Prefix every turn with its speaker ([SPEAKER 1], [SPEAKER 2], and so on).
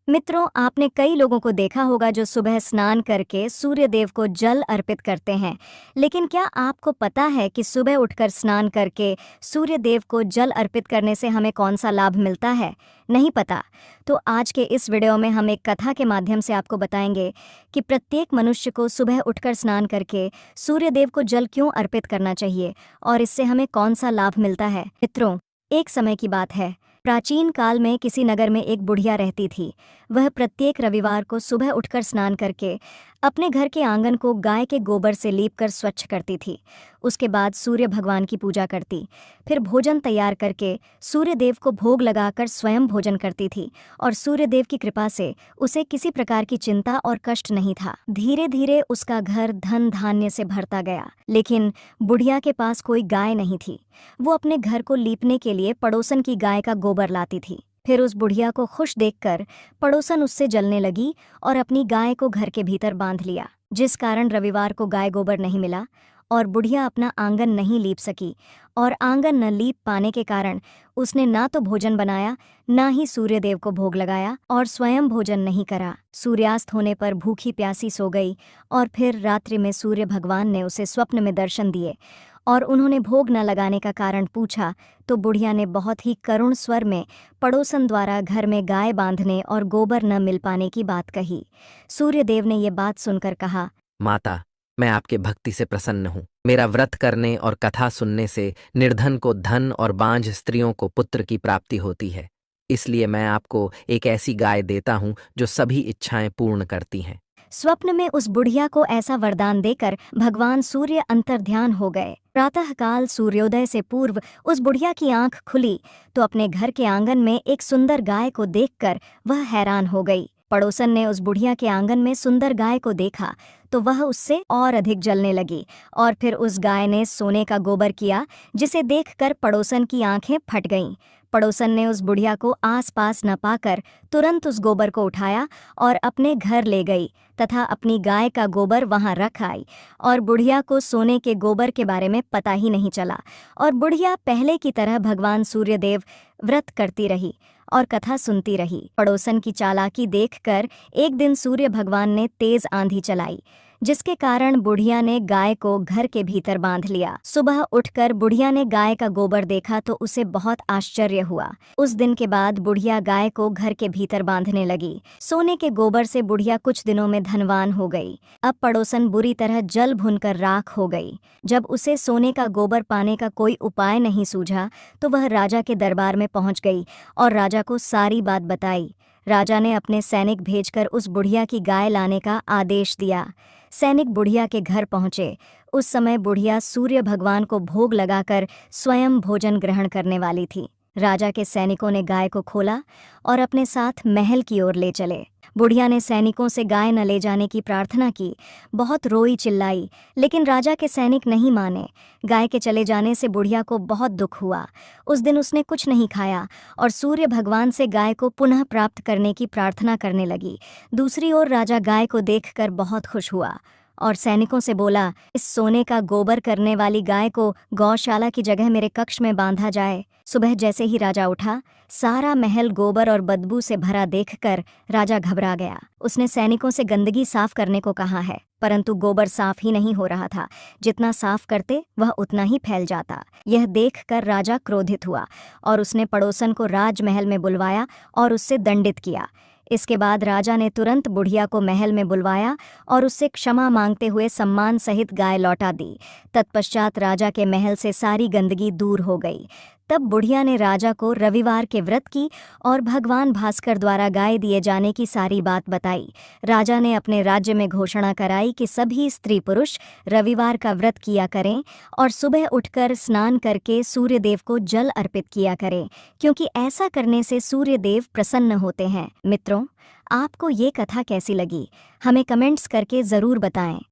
[SPEAKER 1] मित्रों, आपने कई लोगों को देखा होगा जो सुबह स्नान करके सूर्य देव को जल अर्पित करते हैं। लेकिन क्या आपको पता है कि सुबह उठकर स्नान करके सूर्य देव को जल अर्पित करने से हमें कौन सा लाभ मिलता है? नहीं पता? तो आज के इस वीडियो में हम एक कथा के माध्यम से आपको बताएंगे कि प्रत्येक मनुष्य को सुबह उठकर स्नान करके सूर्य देव को जल क्यों अर्पित करना चाहिए और इससे हमें कौन सा लाभ मिलता है। मित्रों, एक समय की बात है। प्राचीन काल में किसी नगर में एक बुढ़िया रहती थी। वह प्रत्येक रविवार को सुबह उठकर स्नान करके अपने घर के आंगन को गाय के गोबर से लीपकर स्वच्छ करती थी। उसके बाद सूर्य भगवान की पूजा करती, फिर भोजन तैयार करके सूर्य देव को भोग लगाकर स्वयं भोजन करती थी और सूर्य देव की कृपा से उसे किसी प्रकार की चिंता और कष्ट नहीं था। धीरे धीरे उसका घर धन धान्य से भरता गया। लेकिन बुढ़िया के पास कोई गाय नहीं थी। वो अपने घर को लीपने के लिए पड़ोसन की गाय का गोबर लाती थी। फिर उस बुढ़िया को खुश देखकर पड़ोसन उससे जलने लगी और अपनी गाय को घर के भीतर बांध लिया, जिस कारण रविवार को गाय गोबर नहीं मिला और बुढ़िया अपना आंगन नहीं लीप सकी। और आंगन न लीप पाने के कारण उसने ना तो भोजन बनाया, ना ही सूर्य देव को भोग लगाया और स्वयं भोजन नहीं करा। सूर्यास्त होने पर भूखी प्यासी सो गई और फिर रात्रि में सूर्य भगवान ने उसे स्वप्न में दर्शन दिए और उन्होंने भोग न लगाने का कारण पूछा तो बुढ़िया ने बहुत ही करुण स्वर में पड़ोसन द्वारा घर में गाय बांधने और गोबर न मिल पाने की बात कही। सूर्यदेव ने ये बात सुनकर कहा,
[SPEAKER 2] माता, मैं आपके भक्ति से प्रसन्न हूँ। मेरा व्रत करने और कथा सुनने से निर्धन को धन और बांझ स्त्रियों को पुत्र की प्राप्ति होती है। इसलिए मैं आपको एक ऐसी गाय देता हूँ जो सभी इच्छाएं पूर्ण करती हैं।
[SPEAKER 1] स्वप्न में उस बुढ़िया को ऐसा वरदान देकर भगवान सूर्य अंतर्ध्यान हो गए। प्रातःकाल सूर्योदय से पूर्व उस बुढ़िया की आंख खुली तो अपने घर के आंगन में एक सुंदर गाय को देखकर वह हैरान हो गई। पड़ोसन ने उस बुढ़िया के आंगन में सुंदर गाय को देखा तो वह उससे और अधिक जलने लगी और फिर उस गाय ने सोने का गोबर किया, जिसे देखकर पड़ोसन की आंखें फट गईं। पड़ोसन ने उस बुढ़िया को आसपास न पाकर तुरंत उस गोबर को उठाया और अपने घर ले गई तथा अपनी गाय का गोबर वहां रख आई और बुढ़िया को सोने के गोबर के बारे में पता ही नहीं चला और बुढ़िया पहले की तरह भगवान सूर्यदेव व्रत करती रही और कथा सुनती रही। पड़ोसन की चालाकी देखकर एक दिन सूर्य भगवान ने तेज आंधी चलाई, जिसके कारण बुढ़िया ने गाय को घर के भीतर बांध लिया। सुबह उठकर बुढ़िया ने गाय का गोबर देखा तो उसे बहुत आश्चर्य हुआ। उस दिन के बाद बुढ़िया गाय को घर के भीतर बांधने लगी। सोने के गोबर से बुढ़िया कुछ दिनों में धनवान हो गई। अब पड़ोसन बुरी तरह जल भुनकर राख हो गई। जब उसे सोने का गोबर पाने का कोई उपाय नहीं सूझा तो वह राजा के दरबार में पहुंच गई और राजा को सारी बात बताई। राजा ने अपने सैनिक भेजकर उस बुढ़िया की गाय लाने का आदेश दिया। सैनिक बुढ़िया के घर पहुंचे। उस समय बुढ़िया सूर्य भगवान को भोग लगाकर स्वयं भोजन ग्रहण करने वाली थी। राजा के सैनिकों ने गाय को खोला और अपने साथ महल की ओर ले चले। बुढ़िया ने सैनिकों से गाय न ले जाने की प्रार्थना की, बहुत रोई चिल्लाई, लेकिन राजा के सैनिक नहीं माने। गाय के चले जाने से बुढ़िया को बहुत दुख हुआ। उस दिन उसने कुछ नहीं खाया और सूर्य भगवान से गाय को पुनः प्राप्त करने की प्रार्थना करने लगी। दूसरी ओर राजा गाय को देखकर बहुत खुश हुआ और सैनिकों से बोला, इस सोने का गोबर करने वाली गाय को गौशाला की जगह मेरे कक्ष में बांधा जाए। सुबह जैसे ही राजा उठा, सारा महल गोबर और बदबू से भरा देखकर राजा घबरा गया। उसने सैनिकों से गंदगी साफ करने को कहा है, परंतु गोबर साफ ही नहीं हो रहा था। जितना साफ करते वह उतना ही फैल जाता। यह देखकर राजा क्रोधित हुआ और उसने पड़ोसन को राजमहल में बुलवाया और उससे दंडित किया। इसके बाद राजा ने तुरंत बुढ़िया को महल में बुलवाया और उससे क्षमा मांगते हुए सम्मान सहित गाय लौटा दी। तत्पश्चात राजा के महल से सारी गंदगी दूर हो गई। तब बुढ़िया ने राजा को रविवार के व्रत की और भगवान भास्कर द्वारा गाय दिए जाने की सारी बात बताई। राजा ने अपने राज्य में घोषणा कराई कि सभी स्त्री पुरुष रविवार का व्रत किया करें और सुबह उठकर स्नान करके सूर्यदेव को जल अर्पित किया करें, क्योंकि ऐसा करने से सूर्यदेव प्रसन्न होते हैं। मित्रों, आपको ये कथा कैसी लगी? हमें कमेंट्स करके ज़रूर बताएं।